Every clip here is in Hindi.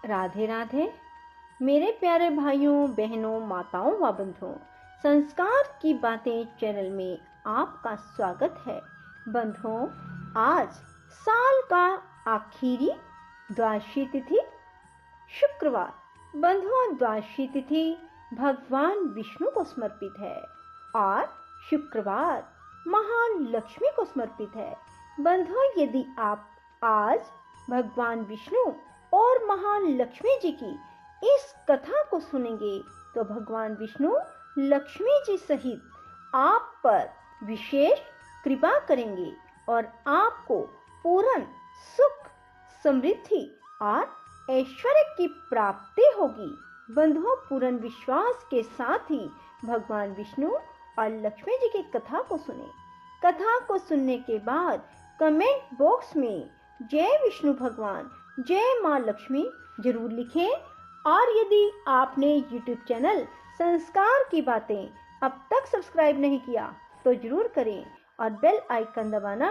राधे राधे। मेरे प्यारे भाइयों, बहनों, माताओं व बंधुओं, संस्कार की बातें चैनल में आपका स्वागत है। बंधुओं, आज साल का आखिरी द्वादशी तिथि शुक्रवार। बंधुओं, द्वादशी तिथि भगवान विष्णु को समर्पित है और शुक्रवार महान लक्ष्मी को समर्पित है। बंधुओं, यदि आप आज भगवान विष्णु और महान लक्ष्मी जी की इस कथा को सुनेंगे तो भगवान विष्णु लक्ष्मी जी सहित आप पर विशेष कृपा करेंगे और आपको पूर्ण सुख, समृद्धि और ऐश्वर्य की प्राप्ति होगी। बंधुओं, पूर्ण विश्वास के साथ ही भगवान विष्णु और लक्ष्मी जी की कथा को सुने। कथा को सुनने के बाद कमेंट बॉक्स में जय विष्णु भगवान, जय माँ लक्ष्मी जरूर लिखें। और यदि आपने YouTube चैनल संस्कार की बातें अब तक सब्सक्राइब नहीं किया तो जरूर करें और बेल आइकन दबाना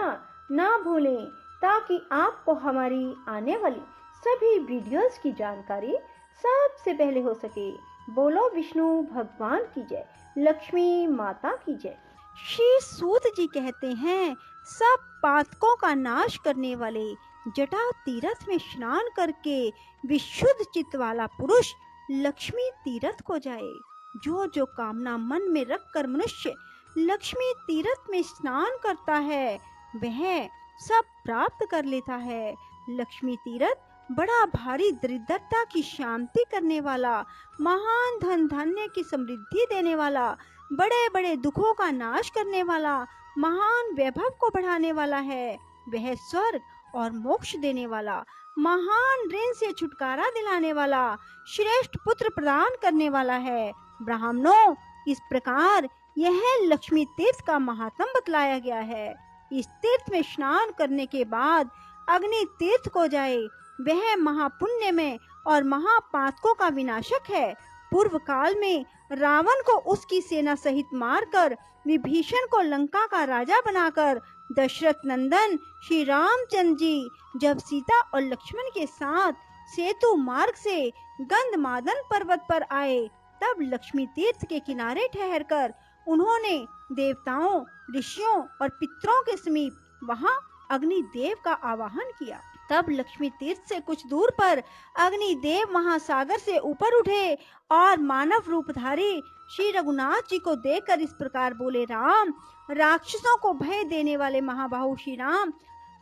ना भूलें ताकि आपको हमारी आने वाली सभी वीडियोस की जानकारी सबसे पहले हो सके। बोलो विष्णु भगवान की जय, लक्ष्मी माता की जय। श्री सूत जी कहते हैं, सब पातकों का नाश करने वाले जटा तीर्थ में स्नान करके विशुद्ध चित्त वाला पुरुष लक्ष्मी तीर्थ को जाए। जो जो कामना मन में रखकर मनुष्य लक्ष्मी तीर्थ में स्नान करता है वह सब प्राप्त कर लेता है। लक्ष्मी तीर्थ बड़ा भारी दरिद्रता की शांति करने वाला, महान धन धान्य की समृद्धि देने वाला, बड़े बड़े दुखों का नाश करने वाला, महान वैभव को बढ़ाने वाला है। वह स्वर्ग और मोक्ष देने वाला, महान ऋण से छुटकारा दिलाने वाला, श्रेष्ठ पुत्र प्रदान करने वाला है। ब्राह्मणों, इस प्रकार यह लक्ष्मी तीर्थ का महात्म बतलाया गया है। इस तीर्थ में स्नान करने के बाद अग्नि तीर्थ को जाए, वह महापुण्य में और महापातकों का विनाशक है। पूर्व काल में रावण को उसकी सेना सहित मारकर, विभीषण को लंका का राजा बनाकर दशरथ नंदन श्री रामचंद्र जी जब सीता और लक्ष्मण के साथ सेतु मार्ग से गंधमादन पर्वत पर आए, तब लक्ष्मी तीर्थ के किनारे ठहरकर उन्होंने देवताओं, ऋषियों और पितरों के समीप वहां अग्निदेव का आवाहन किया। तब लक्ष्मी तीर्थ से कुछ दूर पर अग्निदेव महासागर से ऊपर उठे और मानव रूपधारी श्री रघुनाथ जी को देखकर इस प्रकार बोले, राम, राक्षसों को भय देने वाले महाबाहु श्री राम,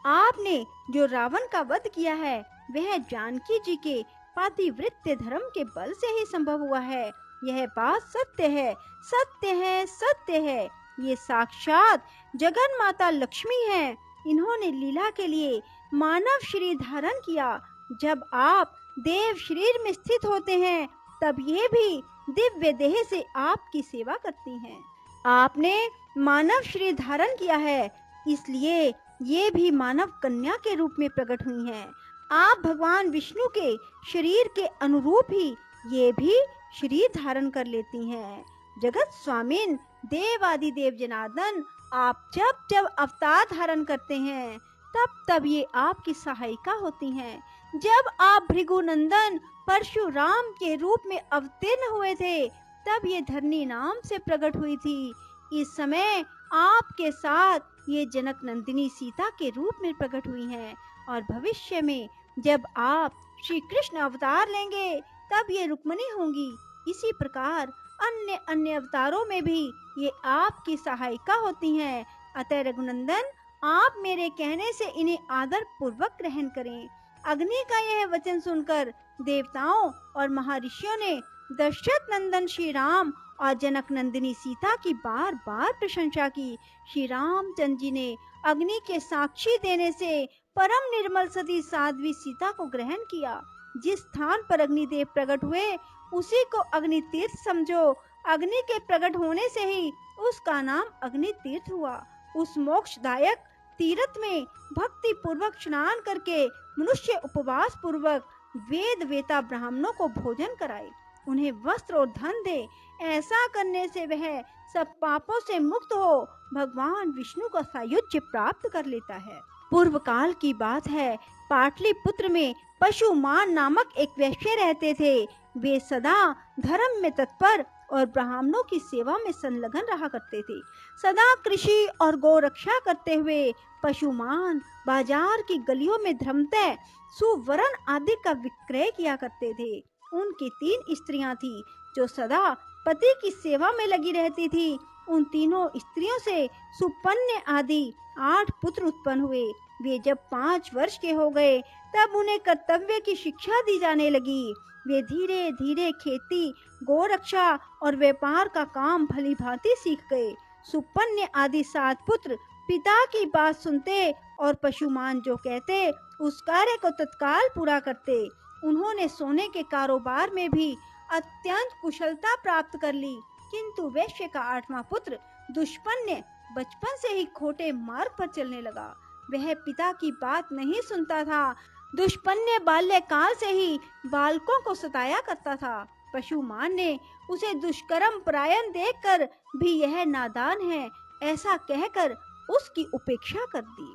आपने जो रावण का वध किया है वह जानकी जी के पातिव्रत्य धर्म के बल से ही संभव हुआ है। यह बात सत्य है, सत्य है, सत्य है। ये साक्षात जगन माता लक्ष्मी है। इन्होंने लीला के लिए मानव शरीर धारण किया। जब आप देव शरीर में स्थित होते हैं तब ये भी दिव्य देह से आपकी सेवा करती हैं। आपने मानव शरीर धारण किया है, इसलिए ये भी मानव कन्या के रूप में प्रकट हुई हैं। आप भगवान विष्णु के शरीर के अनुरूप ही ये भी शरीर धारण कर लेती हैं। जगत स्वामिन देव जनार्दन, आप जब जब अवतार धारण करते हैं तब तब ये आपकी सहायिका होती हैं। जब आप भृगुनंदन परशुराम के रूप में अवतीर्ण हुए थे तब ये धरनी नाम से प्रकट हुई थी। इस समय आपके साथ ये जनक नंदिनी सीता के रूप में प्रकट हुई हैं और भविष्य में जब आप श्री कृष्ण अवतार लेंगे तब ये रुक्मिणी होंगी। इसी प्रकार अन्य अन्य अवतारों में भी ये आपकी सहायिका होती हैं। अतः रघुनंदन, आप मेरे कहने से इन्हें आदर पूर्वक ग्रहण करें। अग्नि का यह वचन सुनकर देवताओं और महर्षियों ने दशरथ नंदन श्री राम और जनक नंदिनी सीता की बार बार प्रशंसा की। श्री रामचंद्र जी ने अग्नि के साक्षी देने से परम निर्मल सती साध्वी सीता को ग्रहण किया। जिस स्थान पर अग्निदेव प्रकट हुए उसी को अग्नि तीर्थ समझो। अग्नि के प्रकट होने से ही उसका नाम अग्नि तीर्थ हुआ। उस मोक्षदायक तीर्थ में भक्ति पूर्वक स्नान करके मनुष्य उपवास पूर्वक वेद वेता ब्राह्मणों को भोजन कराए, उन्हें वस्त्र और धन दे। ऐसा करने से वह सब पापों से मुक्त हो भगवान विष्णु का सायुज्य प्राप्त कर लेता है। पूर्व काल की बात है। पाटलिपुत्र में पशुमान नामक एक वैश्य रहते थे। वे सदा धर्म में तत्पर और ब्राह्मणों की सेवा में संलग्न रहा करते थे। सदा कृषि और गौ रक्षा करते हुए पशुमान बाजार की गलियों में धर्मतः सुवर्ण आदि का विक्रय किया करते थे। उनकी 3 स्त्रियां थी जो सदा पति की सेवा में लगी रहती थी। उन तीनों स्त्रियों से सुपन्य आदि 8 पुत्र उत्पन्न हुए। वे जब 5 वर्ष के हो गए तब उन्हें कर्तव्य की शिक्षा दी जाने लगी। वे धीरे धीरे खेती, गोरक्षा और व्यापार का काम भली भांति सीख गए। सुपन्य आदि 7 पुत्र पिता की बात सुनते और पशुमान जो कहते उस कार्य को तत्काल पूरा करते। उन्होंने सोने के कारोबार में भी अत्यंत कुशलता प्राप्त कर ली। किंतु वैश्य का 8वां पुत्र दुष्पन्य बचपन से ही खोटे मार्ग पर चलने लगा। वह पिता की बात नहीं सुनता था। दुष्पन्य बाल्यकाल से ही बालकों को सताया करता था। पशुमान ने उसे दुष्कर्म परायण देखकर भी यह नादान है ऐसा कहकर उसकी उपेक्षा कर दी।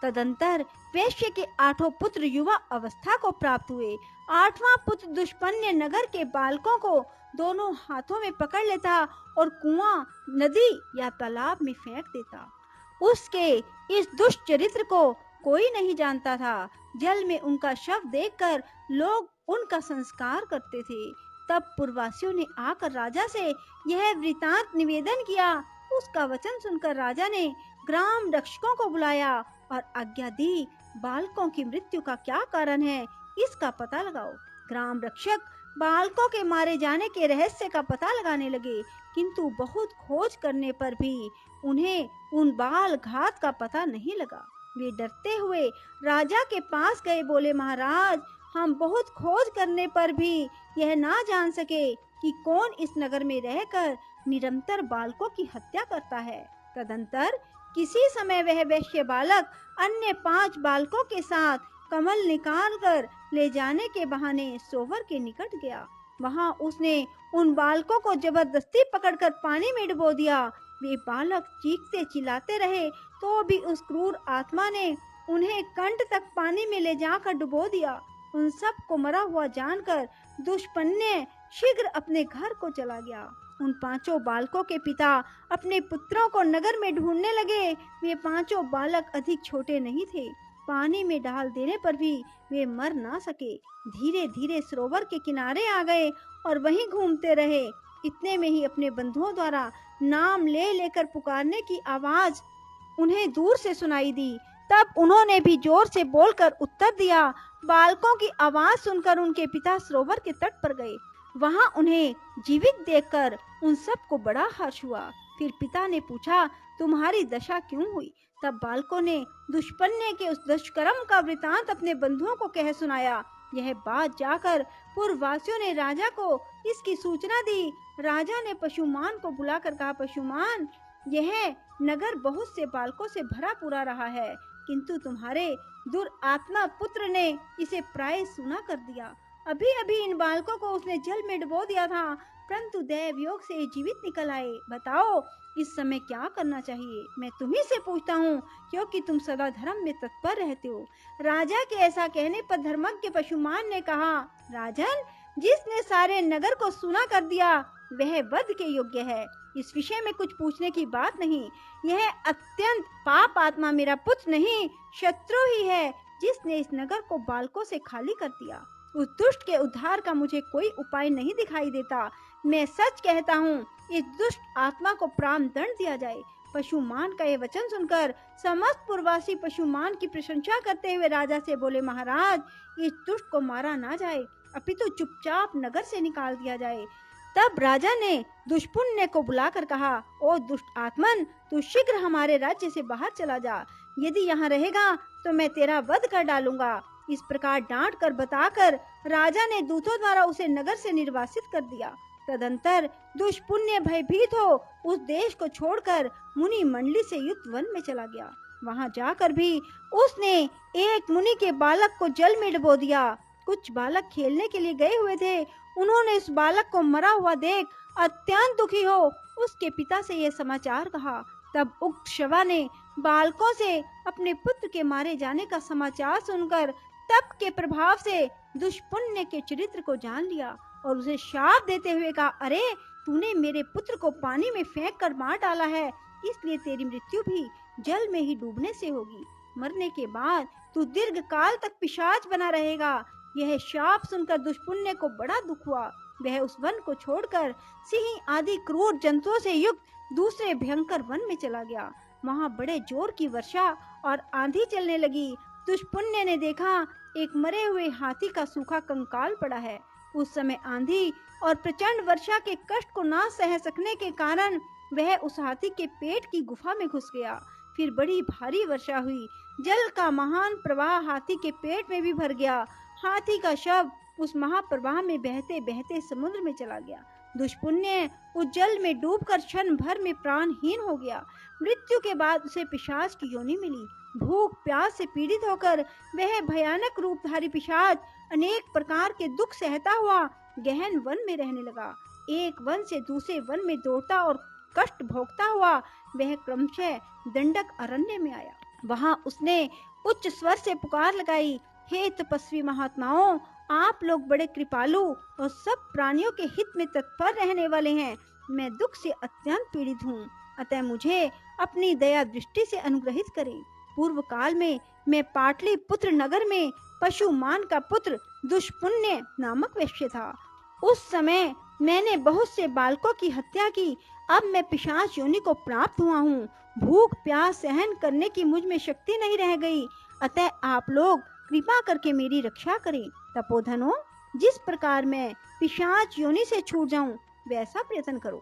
तदंतर वैश्य के 8 पुत्र युवा अवस्था को प्राप्त हुए। 8वां पुत्र दुष्पन्य नगर के बालकों को दोनों हाथों में पकड़ लेता और कुआं, नदी या तालाब में फेंक देता। उसके इस दुष्ट चरित्र को कोई नहीं जानता था। जल में उनका शव देखकर लोग उनका संस्कार करते थे। तब पुरवासियों ने आकर राजा से यह वृतांत निवेदन किया। उसका वचन सुनकर राजा ने ग्राम रक्षकों को बुलाया और आज्ञा दी, बालकों की मृत्यु का क्या कारण है इसका पता लगाओ। ग्राम रक्षक बालकों के मारे जाने के रहस्य का पता लगाने लगे, किंतु बहुत खोज करने पर भी उन्हें उन बाल घात का पता नहीं लगा। वे डरते हुए राजा के पास गए, बोले, महाराज, हम बहुत खोज करने पर भी यह ना जान सके कि कौन इस नगर में रहकर निरंतर बालकों की हत्या करता है। तदंतर किसी समय वह वैश्य बालक अन्य 5 बालकों के साथ कमल निकालकर ले जाने के बहाने सोवर के निकट गया। वहां उसने उन बालकों को जबरदस्ती पकड़कर पानी में डुबो दिया। वे बालक चीखते चिल्लाते रहे तो भी उस क्रूर आत्मा ने उन्हें कंठ तक पानी में ले जाकर डुबो दिया। उन सब को मरा हुआ जानकर दुष्पन्य शीघ्र अपने घर को चला गया। उन 5 बालकों के पिता अपने पुत्रों को नगर में ढूंढने लगे। वे 5 बालक अधिक छोटे नहीं थे। पानी में डाल देने पर भी वे मर ना सके। धीरे धीरे सरोवर के किनारे आ गए और वहीं घूमते रहे। इतने में ही अपने बंधुओं द्वारा नाम ले लेकर पुकारने की आवाज उन्हें दूर से सुनाई दी। तब उन्होंने भी जोर से बोलकर उत्तर दिया। बालकों की आवाज सुनकर उनके पिता सरोवर के तट पर गए। वहां उन्हें जीवित देखकर उन सबको बड़ा हर्ष हुआ। फिर पिता ने पूछा, तुम्हारी दशा क्यों हुई? तब बालकों ने दुष्पन्य के उस दुष्कर्म का वृतांत अपने बंधुओं को कह सुनाया। यह बात जाकर पूर्ववासियों ने राजा को इसकी सूचना दी। राजा ने पशुमान को बुलाकर कहा, पशुमान, यह नगर बहुत से बालकों से भरा पूरा रहा है, किंतु तुम्हारे दुरात्मा पुत्र ने इसे प्राय सूना कर दिया। अभी अभी इन बालकों को उसने जल में डुबो दिया था, परंतु दैव योग से जीवित निकल आए। बताओ इस समय क्या करना चाहिए? मैं तुम्ही से पूछता हूँ, क्योंकि तुम सदा धर्म में तत्पर रहते हो। राजा के ऐसा कहने पर धर्मज्ञ पशुमान ने कहा, राजन, जिसने सारे नगर को सूना कर दिया वह वध के योग्य है। इस विषय में कुछ पूछने की बात नहीं। यह अत्यंत पाप आत्मा मेरा पुत्र नहीं, शत्रु ही है, जिसने इस नगर को बालकों से खाली कर दिया। उस दुष्ट के उद्धार का मुझे कोई उपाय नहीं दिखाई देता। मैं सच कहता हूँ, इस दुष्ट आत्मा को प्राण दंड दिया जाए। पशुमान का यह वचन सुनकर समस्त पूर्ववासी पशुमान की प्रशंसा करते हुए राजा से बोले, महाराज, इस दुष्ट को मारा ना जाए, अपितु चुपचाप नगर से निकाल दिया जाए। तब राजा ने दुष्पुण्य को बुलाकर कहा, ओ दुष्ट आत्मन, तू शीघ्र हमारे राज्य से बाहर चला जा। यदि यहाँ रहेगा तो मैं तेरा वध कर डालूंगा। इस प्रकार डांट कर बताकर राजा ने दूतों द्वारा उसे नगर से निर्वासित कर दिया। तदंतर दुष्पुण्य भयभीत हो उस देश को छोड़कर मुनि मंडली से युक्त वन में चला गया। वहां जाकर भी उसने एक मुनि के बालक को जल में डुबो दिया। कुछ बालक खेलने के लिए गए हुए थे। उन्होंने उस बालक को मरा हुआ देख अत्यंत दुखी हो उसके पिता से यह समाचार कहा। तब उक्त शवा ने बालकों से अपने पुत्र के मारे जाने का समाचार सुनकर तप के प्रभाव से दुष्पुण्य के चरित्र को जान लिया और उसे शाप देते हुए कहा, अरे तूने मेरे पुत्र को पानी में फेंक कर मार डाला है, इसलिए तेरी मृत्यु भी जल में ही डूबने से होगी। मरने के बाद तू दीर्घ काल तक पिशाच बना रहेगा। यह शाप सुनकर दुष्पुण्य को बड़ा दुख हुआ। वह उस वन को छोड़कर सिंह आदि क्रूर जंतुओं से युक्त दूसरे भयंकर वन में चला गया। वहां बड़े जोर की वर्षा और आंधी चलने लगी। दुष्पुण्य ने देखा एक मरे हुए हाथी का सूखा कंकाल पड़ा है। उस समय आंधी और प्रचंड वर्षा के कष्ट को ना सह सकने के कारण वह उस हाथी के पेट की गुफा में घुस गया। फिर बड़ी भारी वर्षा हुई। जल का महान प्रवाह हाथी के पेट में भी भर गया। हाथी का शव उस महाप्रवाह में बहते बहते समुद्र में चला गया। दुष्पुण्य उस जल में डूबकर क्षण भर में प्राणहीन हो गया। मृत्यु के बाद उसे पिशाच की योनि मिली। भूख प्यास से पीड़ित होकर वह भयानक रूपधारी पिशाच अनेक प्रकार के दुख सहता हुआ गहन वन में रहने लगा। एक वन से दूसरे वन में दौड़ता और कष्ट भोगता हुआ वह क्रमशः दंडक अरण्य में आया। वहां उसने उच्च स्वर से पुकार लगाई, हे तपस्वी महात्माओं, आप लोग बड़े कृपालु और सब प्राणियों के हित में तत्पर रहने वाले हैं। मैं दुख से अत्यंत पीड़ित हूँ, अतः मुझे अपनी दया दृष्टि से अनुग्रहित करें। पूर्व काल में मैं पाटलिपुत्र नगर में पशुमान का पुत्र दुष्पुण्य नामक वैश्य था। उस समय मैंने बहुत से बालकों की हत्या की। अब मैं पिशाच योनि को प्राप्त हुआ हूँ। भूख प्यास सहन करने की मुझ में शक्ति नहीं रह गई, अतः आप लोग कृपा करके मेरी रक्षा करें। तपोधनों, जिस प्रकार मैं पिशाच योनि से छूट जाऊं वैसा प्रयत्न करो।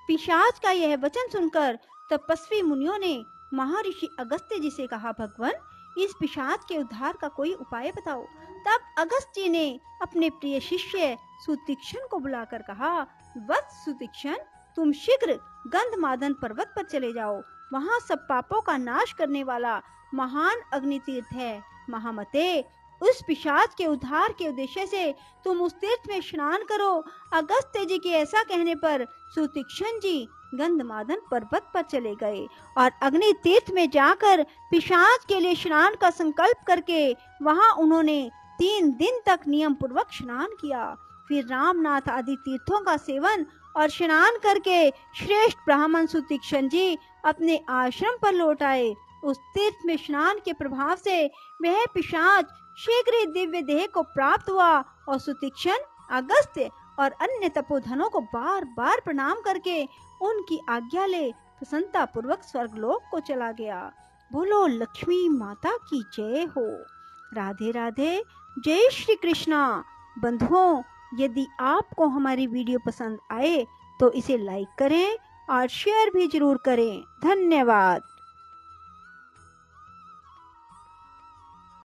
पिशाच का यह वचन सुनकर तपस्वी मुनियों ने महर्षि अगस्त्य जी से कहा, भगवान, इस पिशाच के उद्धार का कोई उपाय बताओ। तब अगस्त्य जी ने अपने प्रिय शिष्य सुतीक्षण को बुलाकर कहा, वत्स सुतीक्षण, तुम शीघ्र गंधमादन पर्वत पर चले जाओ। वहां सब पापों का नाश करने वाला महान अग्नि तीर्थ है। महामते, उस पिशाच के उद्धार के उद्देश्य से तुम उस तीर्थ में स्नान करो। अगस्त्य जी के ऐसा कहने पर सुतीक्षण जी गंधमादन पर्वत पर चले गए और अग्नि तीर्थ में जाकर पिशाच के लिए स्नान का संकल्प करके वहां उन्होंने 3 दिन तक नियम पूर्वक स्नान किया। फिर रामनाथ आदि तीर्थों का सेवन और स्नान करके श्रेष्ठ ब्राह्मण सुतीक्षण जी अपने आश्रम पर लौट आए। उस तीर्थ में स्नान के प्रभाव से वह पिशाच शीघ्र ही दिव्य देह को प्राप्त हुआ और सुतीक्षण, अगस्त्य और अन्य तपोधनों को बार बार प्रणाम करके उनकी आज्ञा ले प्रसन्नता पूर्वक स्वर्गलोक को चला गया। बोलो लक्ष्मी माता की जय हो। राधे राधे, जय श्री कृष्णा। बंधुओं, यदि आपको हमारी वीडियो पसंद आए तो इसे लाइक करें और शेयर भी जरूर करें। धन्यवाद।